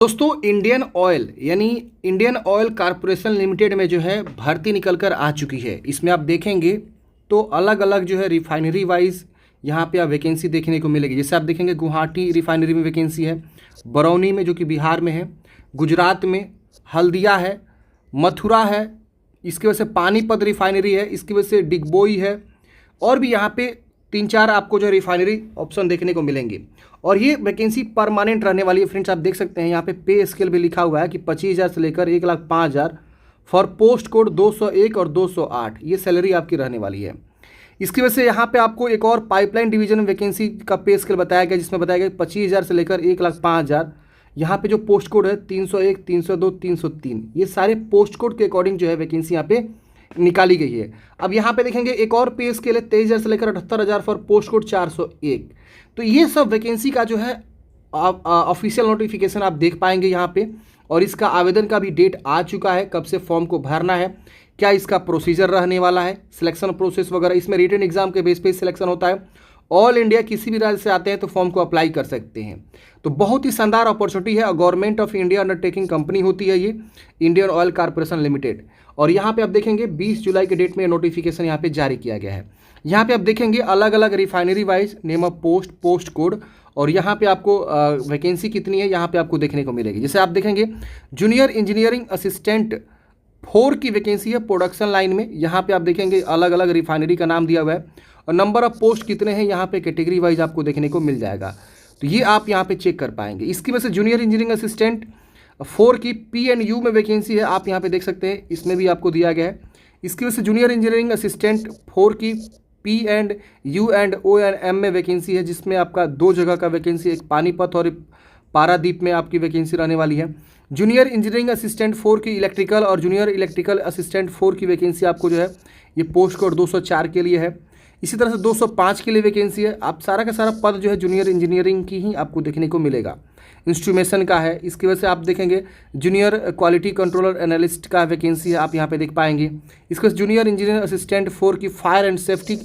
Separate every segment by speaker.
Speaker 1: दोस्तों Indian oil यानी Indian oil corporation limited में जो है भर्ती निकल कर आ चुकी है। इसमें आप देखेंगे तो अलग अलग जो है रिफाइनरी वाइज यहाँ पे आप वैकेंसी देखने को मिलेगी। जैसे आप देखेंगे गुवाहाटी रिफाइनरी में वैकेंसी है, बरौनी में जो कि बिहार में है, गुजरात में हल्दिया है, मथुरा है, इसकी वजह से पानीपत रिफाइनरी है, इसकी वजह से डिगबोई है, और भी यहाँ पे 3-4 आपको जो रिफाइनरी ऑप्शन देखने को मिलेंगे। और ये वैकेंसी परमानेंट रहने वाली है फ्रेंड्स। आप देख सकते हैं यहाँ पे स्केल भी लिखा हुआ है कि 25,000 से लेकर 1,05,000 फॉर पोस्ट कोड 201 और 208 ये सैलरी आपकी रहने वाली है। इसकी वजह से यहाँ पे आपको एक और पाइपलाइन डिवीजन वैकेंसी का पे स्केल बताया गया, जिसमें बताया गया 25,000 से लेकर 1,05,000। यहाँ पे जो पोस्ट कोड है 301, 302, 303 ये सारे पोस्ट कोड के अकॉर्डिंग जो है वैकेंसी यहाँ पे निकाली गई है। अब यहाँ पे देखेंगे एक और पे स्केल है 23,000 से लेकर 78,000 फॉर पोस्ट कोड 401। तो ये सब वैकेंसी का जो है ऑफिशियल नोटिफिकेशन आप देख पाएंगे यहाँ पे, और इसका आवेदन का भी डेट आ चुका है, कब से फॉर्म को भरना है, क्या इसका प्रोसीजर रहने वाला है, सिलेक्शन प्रोसेस वगैरह। इसमें रिटन एग्जाम के बेस पे सिलेक्शन होता है। ऑल इंडिया किसी भी राज्य से आते हैं तो फॉर्म को अप्लाई कर सकते हैं। तो बहुत ही शानदार अपॉर्चुनिटी है। Government of India undertaking company होती है ये इंडियन ऑयल कॉरपोरेशन लिमिटेड। और यहाँ पे आप देखेंगे 20 जुलाई के डेट में नोटिफिकेशन यहाँ पे जारी किया गया है। यहाँ पे आप देखेंगे अलग अलग refinery wise name of post, post code, और यहाँ पे आपको वैकेंसी कितनी है यहाँ पे आपको देखने को मिलेगी। जैसे आप देखेंगे जूनियर इंजीनियरिंग असिस्टेंट 4 की वैकेंसी है प्रोडक्शन लाइन में। यहाँ पे आप देखेंगे अलग अलग रिफाइनरी का नाम दिया हुआ है, और नंबर ऑफ पोस्ट कितने हैं यहाँ पे कैटेगरी वाइज आपको देखने को मिल जाएगा। तो ये आप यहाँ पे चेक कर पाएंगे। इसकी वजह से जूनियर इंजीनियरिंग असिस्टेंट 4 की PNU में वैकेंसी है, आप यहाँ पे देख सकते हैं, इसमें भी आपको दिया गया है। इसकी वजह से जूनियर इंजीनियरिंग असिस्टेंट 4 की PU एंड OM में वैकेंसी है, जिसमें आपका 2 जगह का वैकेंसी, एक पानीपत और पारादीप में आपकी वैकेंसी रहने वाली है। जूनियर इंजीनियरिंग असिस्टेंट 4 की इलेक्ट्रिकल और जूनियर इलेक्ट्रिकल असिस्टेंट 4 की वैकेंसी आपको जो है ये पोस्ट कोड 204 के लिए है। इसी तरह से 205 के लिए वैकेंसी है। आप सारा का सारा पद जो है जूनियर इंजीनियरिंग की ही आपको देखने को मिलेगा। इंस्ट्रूमेशन का है, इसकी वजह से आप देखेंगे जूनियर क्वालिटी कंट्रोलर एनालिस्ट का वैकेंसी है, आप यहाँ पे देख पाएंगे। इसके वजह से जूनियर इंजीनियर असिस्टेंट 4 की फायर एंड सेफ्टी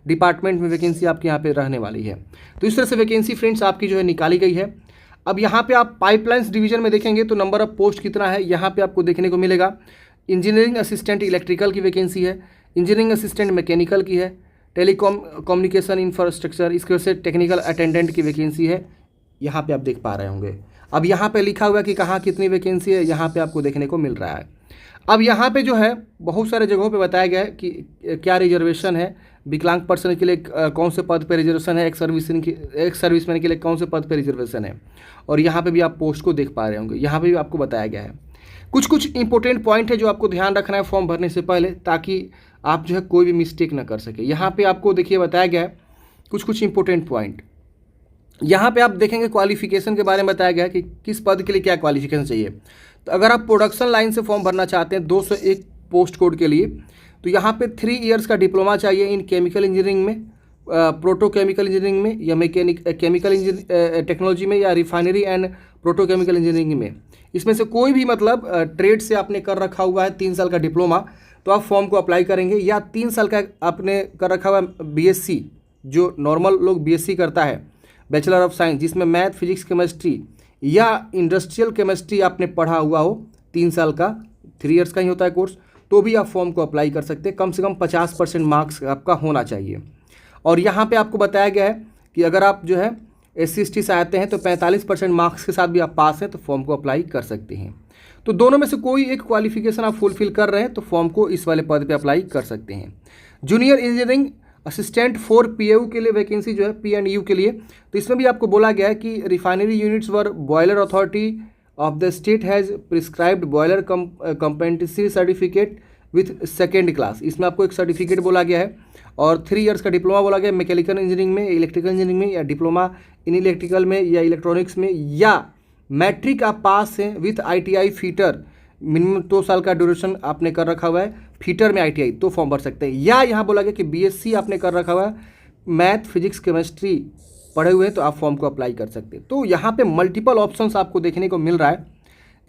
Speaker 1: डिपार्टमेंट में वैकेंसी आपके यहाँ पे रहने वाली है। तो इस तरह से वैकेंसी फ्रेंड्स आपकी जो है निकाली गई है। अब यहाँ पे आप पाइपलाइंस डिवीजन में देखेंगे तो नंबर ऑफ पोस्ट कितना है यहाँ पे आपको देखने को मिलेगा। इंजीनियरिंग असिस्टेंट इलेक्ट्रिकल की वैकेंसी है, इंजीनियरिंग असिस्टेंट मैकेनिकल की है, टेलीकॉम कम्युनिकेशन इंफ्रास्ट्रक्चर, इसकी वजह से टेक्निकल अटेंडेंट की वैकेंसी है, यहाँ पे आप देख पा रहे होंगे। अब यहाँ पे लिखा हुआ है कि कहाँ कितनी वैकेंसी है, यहाँ पे आपको देखने को मिल रहा है। अब यहाँ पे जो है बहुत सारे जगहों पे बताया गया है कि क्या रिजर्वेशन है, विकलांग पर्सन के लिए कौन से पद पे रिजर्वेशन है, एक सर्विसमैन के लिए कौन से पद पे रिजर्वेशन है, और यहाँ पे भी आप पोस्ट को देख पा रहे होंगे। यहाँ पे भी आपको बताया गया है। कुछ इंपॉर्टेंट पॉइंट है जो आपको ध्यान रखना है फॉर्म भरने से पहले, ताकि आप जो है कोई भी मिस्टेक ना कर सके। यहाँ पे आपको देखिए बताया गया है कुछ इंपॉर्टेंट पॉइंट। यहाँ पे आप देखेंगे क्वालिफिकेशन के बारे में बताया गया है कि किस पद के लिए क्या क्वालिफिकेशन चाहिए। तो अगर आप प्रोडक्शन लाइन से फॉर्म भरना चाहते हैं 201 पोस्ट कोड के लिए, तो यहाँ पे 3 इयर्स का डिप्लोमा चाहिए इन केमिकल इंजीनियरिंग में, प्रोटोकेमिकल इंजीनियरिंग में, या केमिकल टेक्नोलॉजी में, या रिफाइनरी एंड प्रोटोकेमिकल इंजीनियरिंग में। इसमें से कोई भी मतलब ट्रेड से आपने कर रखा हुआ है 3 साल का डिप्लोमा, तो आप फॉर्म को अप्लाई करेंगे, या 3 साल का आपने कर रखा हुआ BSc, जो नॉर्मल लोग BSc करता है, बैचलर ऑफ साइंस, जिसमें मैथ, फिजिक्स, केमिस्ट्री या इंडस्ट्रियल केमिस्ट्री आपने पढ़ा हुआ हो 3 साल का, 3 इयर्स का ही होता है कोर्स, तो भी आप फॉर्म को अप्लाई कर सकते हैं। कम से कम 50% मार्क्स आपका होना चाहिए। और यहाँ पे आपको बताया गया है कि अगर आप जो है SC/ST से आते हैं तो 45% मार्क्स के साथ भी आप पास हैं तो फॉर्म को अप्लाई कर सकते हैं। तो दोनों में से कोई एक क्वालिफिकेशन आप फुलफिल कर रहे हैं तो फॉर्म को इस वाले पद पे अप्लाई कर सकते हैं। जूनियर इंजीनियरिंग असिस्टेंट 4 PAU के लिए वैकेंसी जो है PNU के लिए, तो इसमें भी आपको बोला गया है कि refinery units where boiler authority of the state has prescribed boiler competency certificate with second class. इसमें आपको एक सर्टिफिकेट बोला गया है, और 3 इयर्स का डिप्लोमा बोला गया है मैकेनिकल इंजीनियरिंग में, इलेक्ट्रिकल इंजीनियरिंग में, या डिप्लोमा इन इलेक्ट्रिकल में या इलेक्ट्रॉनिक्स में, या मैट्रिक आप पास हैं विथ ITI फीटर, मिनिमम 2 साल का ड्यूरेशन आपने कर रखा हुआ है फीटर में ITI, तो फॉर्म भर सकते हैं। या यहाँ बोला गया कि BSc आपने कर रखा हुआ है, मैथ, फिजिक्स, केमिस्ट्री पढ़े हुए हैं, तो आप फॉर्म को अप्लाई कर सकते हैं। तो यहाँ पे मल्टीपल ऑप्शंस आपको देखने को मिल रहा है,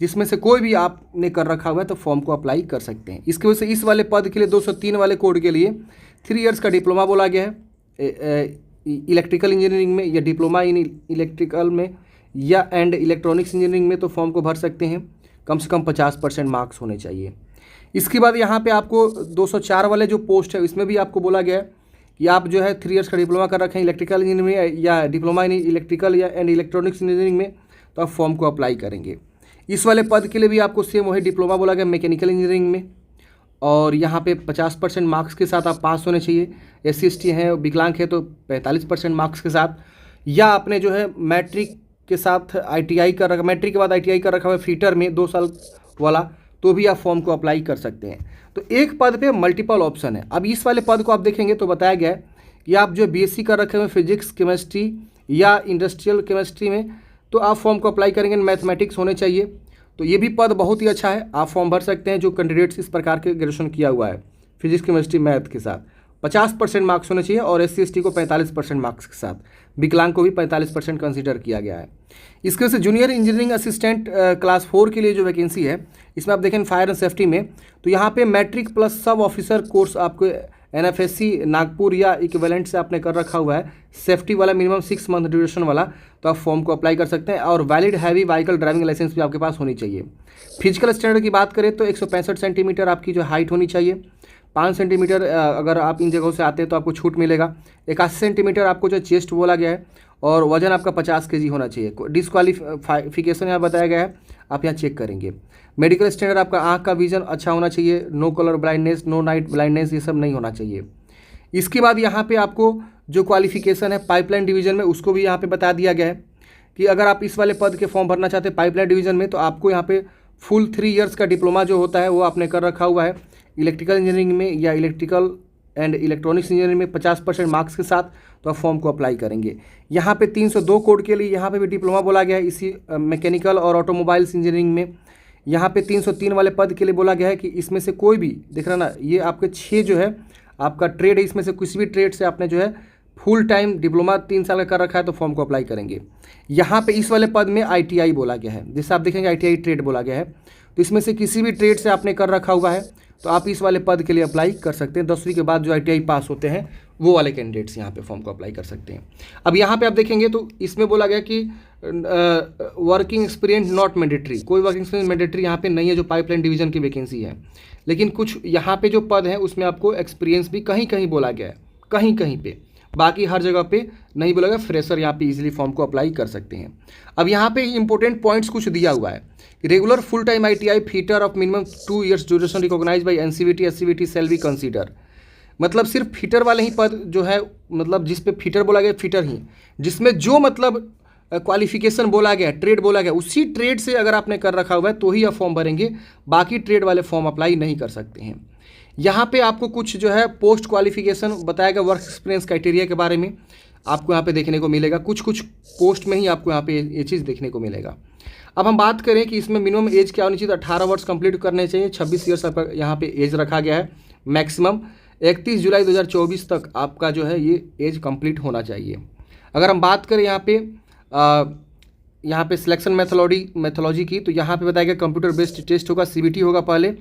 Speaker 1: जिसमें से कोई भी आपने कर रखा हुआ है तो फॉर्म को अप्लाई कर सकते हैं। इसकी वजह से इस वाले पद के लिए 203 वाले कोड के लिए 3 इयर्स का डिप्लोमा बोला गया है इलेक्ट्रिकल इंजीनियरिंग में, या डिप्लोमा इन इलेक्ट्रिकल में, या एंड इलेक्ट्रॉनिक्स इंजीनियरिंग में तो फॉर्म को भर सकते हैं, कम से कम 50% मार्क्स होने चाहिए। इसके बाद यहाँ पे आपको 204 वाले जो पोस्ट है इसमें भी आपको बोला गया है कि आप जो है 3 इयर्स का डिप्लोमा कर रखे हैं इलेक्ट्रिकल इंजीनियरिंग में या डिप्लोमा इन इलेक्ट्रिकल या एंड इलेक्ट्रॉनिक्स इंजीनियरिंग में, तो आप फॉर्म को अप्लाई करेंगे। इस वाले पद के लिए भी आपको सेम वही डिप्लोमा बोला गया मैकेनिकल इंजीनियरिंग में, और यहाँ पे 50% मार्क्स के साथ आप पास होने चाहिए। SC/ST हैं, विकलांग है तो 45% मार्क्स के साथ, या आपने जो है मैट्रिक के साथ ITI कर रखा, मैट्रिक के बाद ITI कर रखा हुआ फिटर में 2 साल वाला, तो भी आप फॉर्म को अप्लाई कर सकते हैं। तो एक पद पे मल्टीपल ऑप्शन है। अब इस वाले पद को आप देखेंगे तो बताया गया है कि आप जो BSc कर रखे हुए फिजिक्स केमिस्ट्री या इंडस्ट्रियल केमिस्ट्री में, तो आप फॉर्म को अप्लाई करेंगे, मैथमेटिक्स होने चाहिए। तो ये भी पद बहुत ही अच्छा है, आप फॉर्म भर सकते हैं जो कैंडिडेट्स इस प्रकार के ग्रेजुएशन किया हुआ है फिजिक्स केमिस्ट्री मैथ के साथ। 50% मार्क्स होने चाहिए और SC/ST को 45% मार्क्स के साथ, विकलांग को भी 45% कंसीडर किया गया है। इसके वजह से जूनियर इंजीनियरिंग असिस्टेंट क्लास 4 के लिए जो वैकेंसी है इसमें आप देखें फायर एंड सेफ्टी में, तो यहाँ पे matric plus sub officer course आपको NFSC नागपुर या इक्विवेलेंट से आपने कर रखा हुआ है, सेफ्टी वाला मिनिमम 6 मंथ ड्यूरेशन वाला, तो आप फॉर्म को अप्लाई कर सकते हैं। और valid heavy vehicle driving licence भी आपके पास होनी चाहिए। फिजिकल स्टैंडर्ड की बात करें तो 165 सेंटीमीटर आपकी जो हाइट होनी चाहिए, 5 सेंटीमीटर अगर आप इन जगहों से आते हैं तो आपको छूट मिलेगा। 81 सेंटीमीटर आपको जो चेस्ट बोला गया है, और वजन आपका 50 kg होना चाहिए। डिस्क्वालिफिकेशन यहाँ बताया गया है, आप यहाँ चेक करेंगे। मेडिकल स्टैंडर्ड आपका आँख का विजन अच्छा होना चाहिए, no colour blindness, no night blindness, ये सब नहीं होना चाहिए। इसके बाद यहाँ पे आपको जो क्वालिफिकेशन है पाइपलाइन डिवीज़न में, उसको भी यहाँ पे बता दिया गया है कि अगर आप इस वाले पद के फॉर्म भरना चाहते हैं पाइपलाइन डिवीज़न में, तो आपको यहाँ पे फुल 3 इयर्स का डिप्लोमा जो होता है वो आपने कर रखा हुआ है इलेक्ट्रिकल इंजीनियरिंग में या इलेक्ट्रिकल एंड इलेक्ट्रॉनिक्स इंजीनियरिंग में 50% मार्क्स के साथ, तो आप फॉर्म को अप्लाई करेंगे। यहाँ पे 302 कोड के लिए यहाँ पे भी डिप्लोमा बोला गया है इसी मैकेनिकल और ऑटोमोबाइल्स इंजीनियरिंग में। यहाँ पे 303 वाले पद के लिए बोला गया है कि इसमें से कोई भी, देख रहा ना, ये आपके 6 जो है आपका ट्रेड है, इसमें से किसी भी ट्रेड से आपने जो है फुल टाइम डिप्लोमा 3 साल का कर रखा है तो फॉर्म को अप्लाई करेंगे। यहाँ पे इस वाले पद में ITI बोला गया है, जैसे आप देखेंगे ITI ट्रेड बोला गया है, तो इसमें से किसी भी ट्रेड से आपने कर रखा हुआ है तो आप इस वाले पद के लिए अप्लाई कर सकते हैं। 10वीं के बाद जो ITI पास होते हैं वो वाले कैंडिडेट्स यहाँ पे फॉर्म को अप्लाई कर सकते हैं। अब यहाँ पे आप देखेंगे तो इसमें बोला गया कि वर्किंग एक्सपीरियंस नॉट मैंडेटरी, कोई वर्किंग एक्सपीरियंस मैंडेटरी यहाँ पे नहीं है जो पाइपलाइन डिवीज़न की वैकेंसी है। लेकिन कुछ यहाँ पे जो पद है उसमें आपको एक्सपीरियंस भी कहीं कहीं बोला गया है, कहीं कहीं पे, बाकी हर जगह पे नहीं बोला गया। फ्रेशर यहाँ पे इजीली फॉर्म को अप्लाई कर सकते हैं। अब यहाँ पे इंपॉर्टेंट पॉइंट्स कुछ दिया हुआ है, regular full time ITI fitter of minimum 2 years duration recognised by NCVT SCVT shall be consider. मतलब सिर्फ फिटर वाले ही पद जो है, मतलब जिस पे फिटर बोला गया फिटर ही, जिसमें जो मतलब क्वालिफिकेशन बोला गया, ट्रेड बोला गया, उसी ट्रेड से अगर आपने कर रखा हुआ है तो ही आप फॉर्म भरेंगे, बाकी ट्रेड वाले फॉर्म अप्लाई नहीं कर सकते हैं। यहाँ पे आपको कुछ जो है पोस्ट क्वालिफिकेशन बताया गया, वर्क एक्सपीरियंस क्राइटेरिया के बारे में आपको यहाँ पे देखने को मिलेगा। कुछ कुछ पोस्ट में ही आपको यहाँ पे ये चीज़ देखने को मिलेगा। अब हम बात करें कि इसमें मिनिमम एज क्या होनी चाहिए, तो 18 वर्ष कंप्लीट करने चाहिए। 26 ईयर्स आपका यहाँ पे एज रखा गया है मैक्सिमम। 31 जुलाई 2024 तक आपका जो है ये एज कंप्लीट होना चाहिए। अगर हम बात करें यहाँ पे सिलेक्शन मैथोलॉजी की, तो यहाँ पे बताया गया कंप्यूटर बेस्ड टेस्ट होगा, CBT होगा पहले,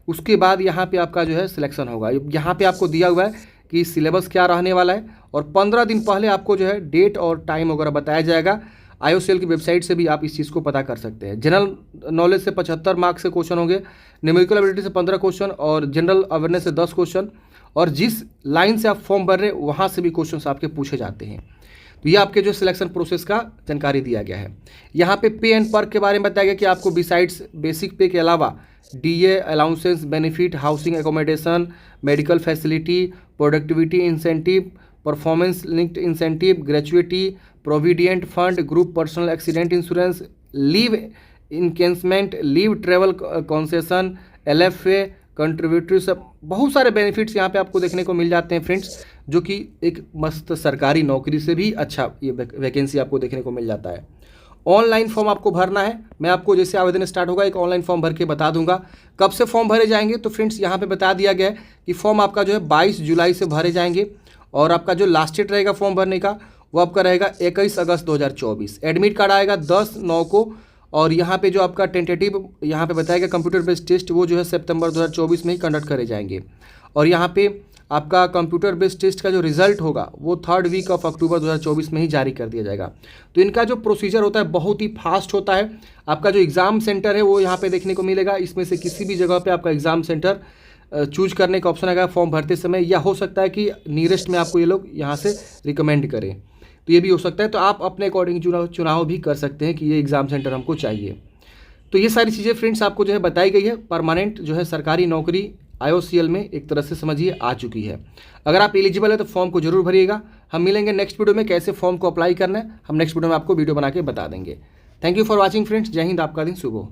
Speaker 1: उसके बाद यहाँ पे आपका जो है सिलेक्शन होगा। यहाँ पे आपको दिया हुआ है कि सिलेबस क्या रहने वाला है, और 15 दिन पहले आपको जो है डेट और टाइम वगैरह बताया जाएगा। IOCL की वेबसाइट से भी आप इस चीज़ को पता कर सकते हैं। जनरल नॉलेज से 75 मार्क्स से क्वेश्चन होंगे, न्यूमेरिकल एबिलिटी से 15 क्वेश्चन, और जनरल अवेयरनेस से 10 क्वेश्चन, और जिस लाइन से आप फॉर्म भर रहे हैं वहाँ से भी क्वेश्चन आपके पूछे जाते हैं। तो ये आपके जो सिलेक्शन प्रोसेस का जानकारी दिया गया है। यहाँ पे पे एंड पर्क के बारे में बताया गया कि आपको बिसाइड्स बेसिक पे के अलावा DA, allowances, benefit, housing accommodation, medical facility, productivity incentive, performance linked incentive, gratuity, provident fund, group personal accident insurance, leave encashment, leave travel concession, LFA, contributory, सब बहुत सारे बेनिफिट्स यहाँ पे आपको देखने को मिल जाते हैं फ्रेंड्स, जो कि एक मस्त सरकारी नौकरी से भी अच्छा ये वैकेंसी आपको देखने को मिल जाता है। ऑनलाइन फॉर्म आपको भरना है, मैं आपको जैसे आवेदन स्टार्ट होगा एक ऑनलाइन फॉर्म भर के बता दूंगा। कब से फॉर्म भरे जाएंगे, तो फ्रेंड्स यहाँ पे बता दिया गया है कि फॉर्म आपका जो है 22 जुलाई से भरे जाएंगे, और आपका जो लास्ट डेट रहेगा फॉर्म भरने का वो आपका रहेगा 21 अगस्त 2024। एडमिट कार्ड आएगा 10/9 को, और यहाँ पे जो आपका टेंटेटिव यहाँ पे बताया गया कंप्यूटर बेस्ड टेस्ट वो जो है सितंबर 2024 में ही कंडक्ट करे जाएंगे। और यहाँ पे आपका कंप्यूटर बेस्ड टेस्ट का जो रिजल्ट होगा वो 3rd वीक ऑफ अक्टूबर 2024 में ही जारी कर दिया जाएगा। तो इनका जो प्रोसीजर होता है बहुत ही फास्ट होता है। आपका जो एग्ज़ाम सेंटर है वो यहाँ पे देखने को मिलेगा। इसमें से किसी भी जगह पे आपका एग्ज़ाम सेंटर चूज करने का ऑप्शन आएगा फॉर्म भरते समय, या हो सकता है कि नियरेस्ट में आपको ये लोग यहाँ से रिकमेंड करें, तो ये भी हो सकता है। तो आप अपने अकॉर्डिंग चुनाव भी कर सकते हैं कि ये एग्ज़ाम सेंटर हमको चाहिए। तो ये सारी चीज़ें फ्रेंड्स आपको जो है बताई गई है। परमानेंट जो है सरकारी नौकरी IOCL में एक तरह से समझिए आ चुकी है। अगर आप एलिजिबल है तो फॉर्म को जरूर भरिएगा। हम मिलेंगे नेक्स्ट वीडियो में, कैसे फॉर्म को अप्लाई करना है हम नेक्स्ट वीडियो में आपको वीडियो बना के बता देंगे। Thank you for watching friends. जय हिंद, आपका दिन शुभ हो।